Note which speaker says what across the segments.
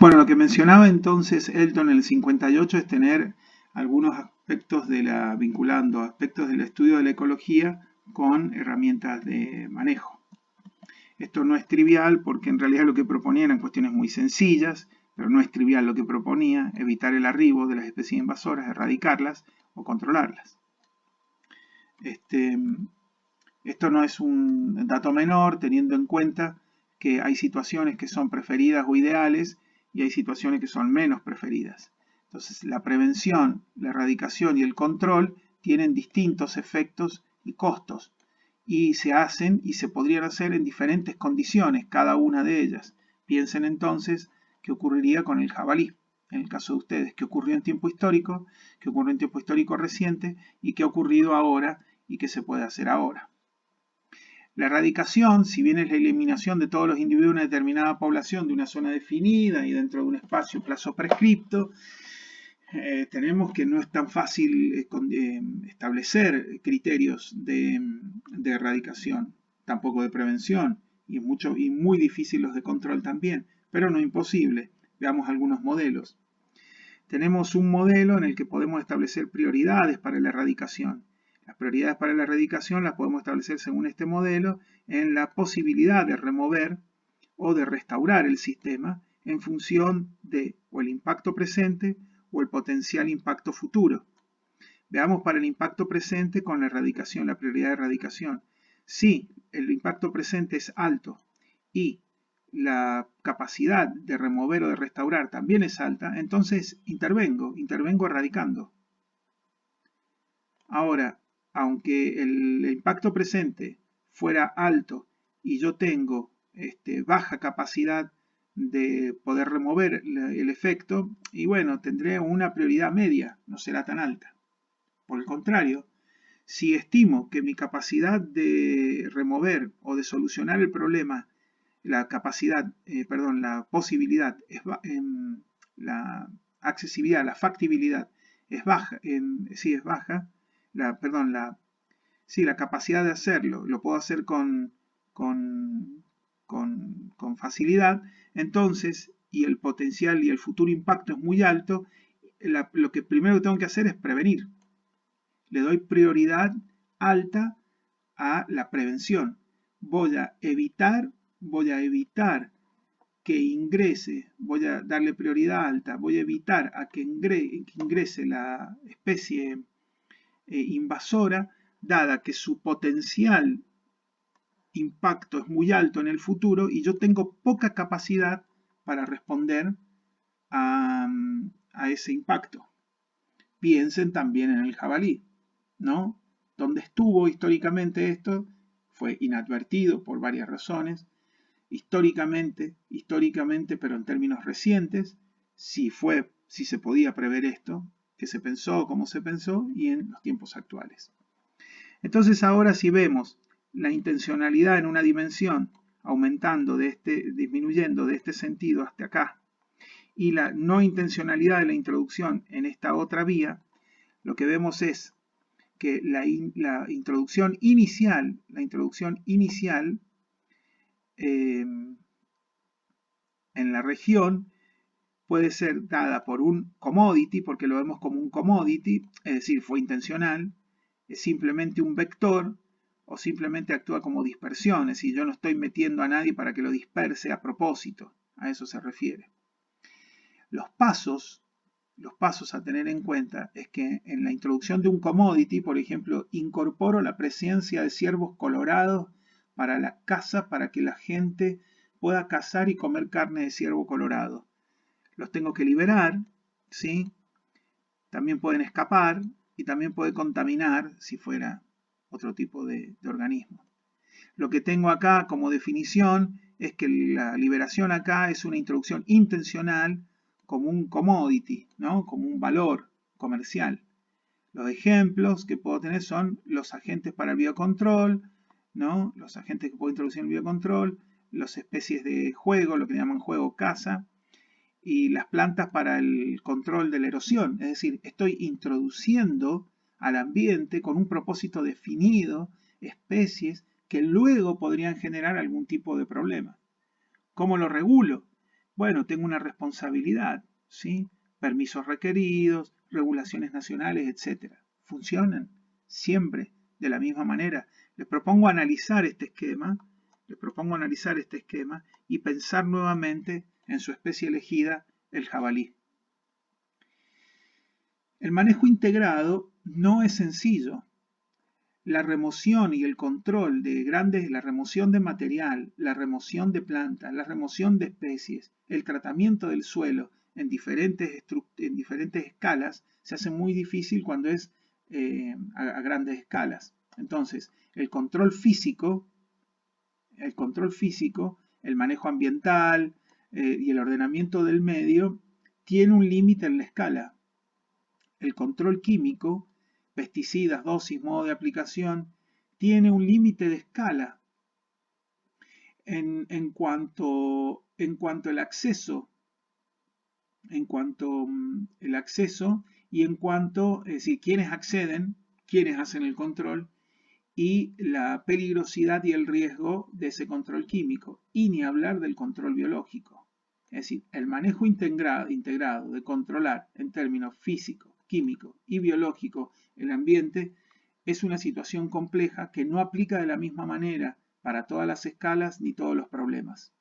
Speaker 1: Bueno, lo que mencionaba entonces Elton en el 58 es tener algunos aspectos vinculando aspectos del estudio de la ecología con herramientas de manejo. Esto no es trivial porque en realidad lo que proponía eran cuestiones muy sencillas, pero no es trivial lo que proponía, evitar el arribo de las especies invasoras, erradicarlas o controlarlas. Esto no es un dato menor, teniendo en cuenta que hay situaciones que son preferidas o ideales y hay situaciones que son menos preferidas. Entonces, la prevención, la erradicación y el control tienen distintos efectos y costos y se hacen y se podrían hacer en diferentes condiciones, cada una de ellas. Piensen entonces qué ocurriría con el jabalí, en el caso de ustedes, qué ocurrió en tiempo histórico, qué ocurrió en tiempo histórico reciente y qué ha ocurrido ahora y qué se puede hacer ahora. La erradicación, si bien es la eliminación de todos los individuos de una determinada población de una zona definida y dentro de un espacio plazo prescripto, tenemos que no es tan fácil establecer criterios de erradicación, tampoco de prevención, y muy difícil los de control también, pero no imposible. Veamos algunos modelos. Tenemos un modelo en el que podemos establecer prioridades para la erradicación. Las prioridades para la erradicación las podemos establecer según este modelo en la posibilidad de remover o de restaurar el sistema en función de o el impacto presente o el potencial impacto futuro. Veamos para el impacto presente con la erradicación, la prioridad de erradicación. Si el impacto presente es alto y la capacidad de remover o de restaurar también es alta, entonces intervengo erradicando. Ahora, aunque el impacto presente fuera alto y yo tengo baja capacidad de poder remover el efecto, y bueno, tendré una prioridad media, no será tan alta. Por el contrario, si estimo que mi capacidad de remover o de solucionar el problema, la posibilidad, la accesibilidad, la factibilidad es baja, es baja, la capacidad de hacerlo, lo puedo hacer con facilidad, entonces, y el potencial y el futuro impacto es muy alto, lo que primero tengo que hacer es prevenir. Le doy prioridad alta a la prevención. Voy a evitar que ingrese, voy a darle prioridad alta, voy a evitar a que ingrese la especie invasora, dada que su potencial impacto es muy alto en el futuro y yo tengo poca capacidad para responder a ese impacto. Piensen también en el jabalí, ¿no? Donde estuvo históricamente esto fue inadvertido por varias razones. Históricamente, pero en términos recientes, si se podía prever esto, que se pensó, cómo se pensó, y en los tiempos actuales. Entonces ahora si vemos la intencionalidad en una dimensión aumentando disminuyendo de este sentido hasta acá, y la no intencionalidad de la introducción en esta otra vía, lo que vemos es que la introducción inicial en la región puede ser dada por un commodity, porque lo vemos como un commodity, es decir, fue intencional, es simplemente un vector o simplemente actúa como dispersión, es decir, yo no estoy metiendo a nadie para que lo disperse a propósito, a eso se refiere. Los pasos a tener en cuenta es que en la introducción de un commodity, por ejemplo, incorporo la presencia de ciervos colorados para la caza, para que la gente pueda cazar y comer carne de ciervo colorado. Los tengo que liberar, ¿sí? También pueden escapar y también puede contaminar si fuera otro tipo de organismo. Lo que tengo acá como definición es que la liberación acá es una introducción intencional como un commodity, ¿no? Como un valor comercial. Los ejemplos que puedo tener son los agentes para el biocontrol, ¿no? Los agentes que puedo introducir en el biocontrol, las especies de juego, lo que llaman juego caza, y las plantas para el control de la erosión. Es decir, estoy introduciendo al ambiente con un propósito definido especies que luego podrían generar algún tipo de problema. ¿Cómo lo regulo? bueno, tengo una responsabilidad, ¿sí? Permisos requeridos, regulaciones nacionales, etc. ¿Funcionan? Siempre de la misma manera. Les propongo analizar este esquema, y pensar nuevamente en su especie elegida, el jabalí. El manejo integrado no es sencillo. La remoción y el control de la remoción de material, la remoción de plantas, la remoción de especies, el tratamiento del suelo en diferentes escalas se hace muy difícil cuando es a grandes escalas. Entonces, el control físico, el manejo ambiental y el ordenamiento del medio tiene un límite en la escala. El control químico, pesticidas, dosis, modo de aplicación, tiene un límite de escala en cuanto el acceso, y en cuanto, es decir, quiénes acceden, quiénes hacen el control, y la peligrosidad y el riesgo de ese control químico, y ni hablar del control biológico. Es decir, el manejo integrado de controlar en términos físicos, químico y biológico el ambiente es una situación compleja que no aplica de la misma manera para todas las escalas ni todos los problemas.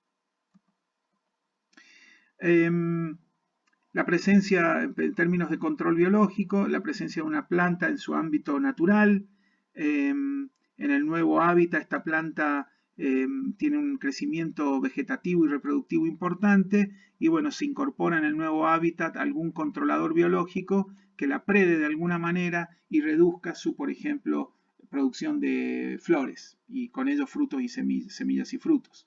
Speaker 1: La presencia, en términos de control biológico, la presencia de una planta en su ámbito natural. En el nuevo hábitat, esta planta tiene un crecimiento vegetativo y reproductivo importante y bueno, se incorpora en el nuevo hábitat algún controlador biológico que la prede de alguna manera y reduzca su, por ejemplo, producción de flores y con ello frutos y semillas y frutos.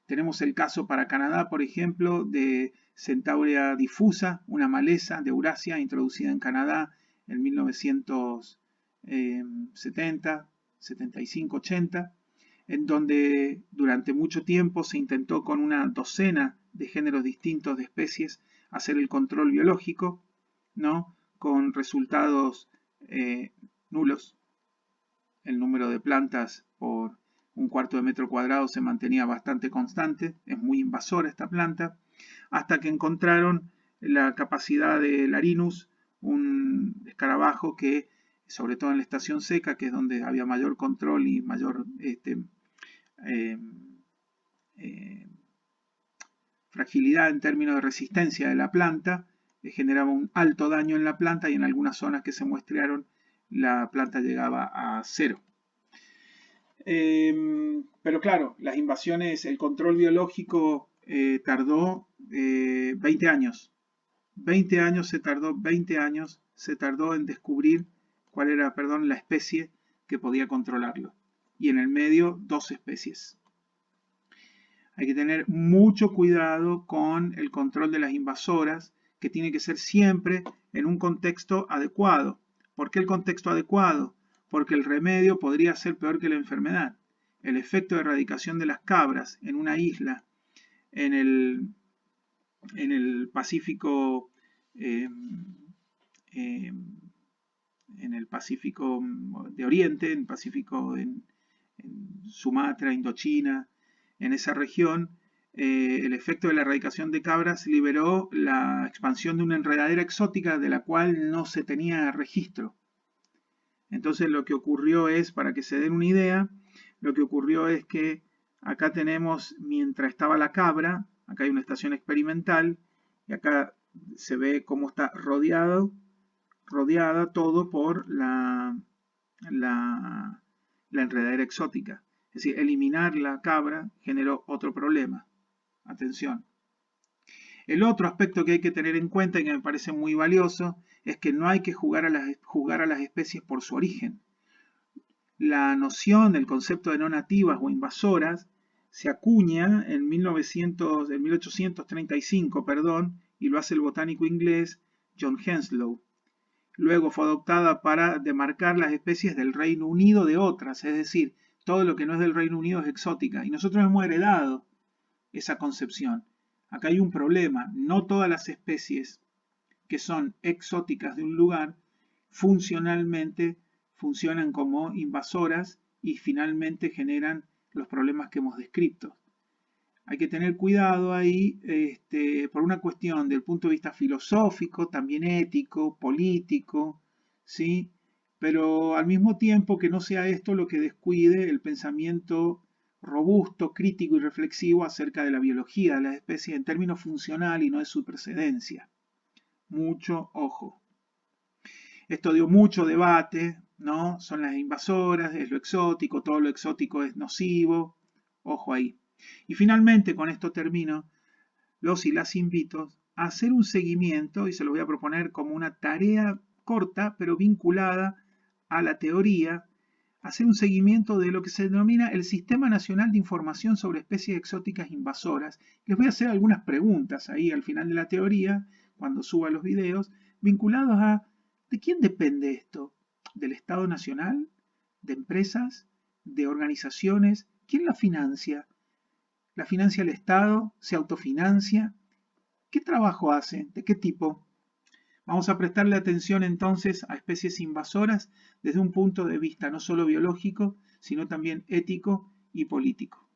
Speaker 1: Tenemos el caso para Canadá, por ejemplo, de Centaurea difusa, una maleza de Eurasia introducida en Canadá en 1970, 75, 80, en donde durante mucho tiempo se intentó con una docena de géneros distintos de especies hacer el control biológico, ¿no? Con resultados nulos. El número de plantas por un cuarto de metro cuadrado se mantenía bastante constante, es muy invasora esta planta, hasta que encontraron la capacidad de Larinus, un escarabajo que, sobre todo en la estación seca, que es donde había mayor control y mayor fragilidad en términos de resistencia de la planta, generaba un alto daño en la planta y en algunas zonas que se muestrearon la planta llegaba a 0. Pero claro, las invasiones, el control biológico tardó 20 años. 20 años se tardó en descubrir cuál era, la especie que podía controlarlo. Y en el medio, 2 especies. Hay que tener mucho cuidado con el control de las invasoras, que tiene que ser siempre en un contexto adecuado. ¿Por qué el contexto adecuado? Porque el remedio podría ser peor que la enfermedad. El efecto de erradicación de las cabras en una isla en el Pacífico, en el Pacífico de Oriente, en el Pacífico en Sumatra, Indochina, en esa región, el efecto de la erradicación de cabras liberó la expansión de una enredadera exótica de la cual no se tenía registro. Entonces lo que ocurrió es, para que se den una idea, lo que ocurrió es que acá tenemos, mientras estaba la cabra, acá hay una estación experimental, y acá se ve cómo está rodeada todo por la enredadera exótica. Es decir, eliminar la cabra generó otro problema. Atención. El otro aspecto que hay que tener en cuenta y que me parece muy valioso es que no hay que juzgar a las especies por su origen. La noción del concepto de no nativas o invasoras se acuña en 1835, y lo hace el botánico inglés John Henslow. Luego fue adoptada para demarcar las especies del Reino Unido de otras, es decir, todo lo que no es del Reino Unido es exótica. Y nosotros hemos heredado esa concepción. Acá hay un problema. No todas las especies que son exóticas de un lugar funcionalmente funcionan como invasoras y finalmente generan los problemas que hemos descrito. Hay que tener cuidado ahí por una cuestión del punto de vista filosófico, también ético, político, ¿sí? Pero al mismo tiempo que no sea esto lo que descuide el pensamiento robusto, crítico y reflexivo acerca de la biología de las especies en términos funcional y no de su precedencia. Mucho ojo. Esto dio mucho debate, ¿no? Son las invasoras, es lo exótico, todo lo exótico es nocivo. Ojo ahí. Y finalmente, con esto termino, los y las invito a hacer un seguimiento, y se lo voy a proponer como una tarea corta, pero vinculada a la teoría, hacer un seguimiento de lo que se denomina el Sistema Nacional de Información sobre Especies Exóticas Invasoras. Les voy a hacer algunas preguntas ahí al final de la teoría, cuando suba los videos, vinculados a ¿de quién depende esto? ¿Del Estado Nacional? ¿De empresas? ¿De organizaciones? ¿Quién la financia? ¿La financia el Estado? ¿Se autofinancia? ¿Qué trabajo hace? ¿De qué tipo? Vamos a prestarle atención entonces a especies invasoras desde un punto de vista no solo biológico, sino también ético y político.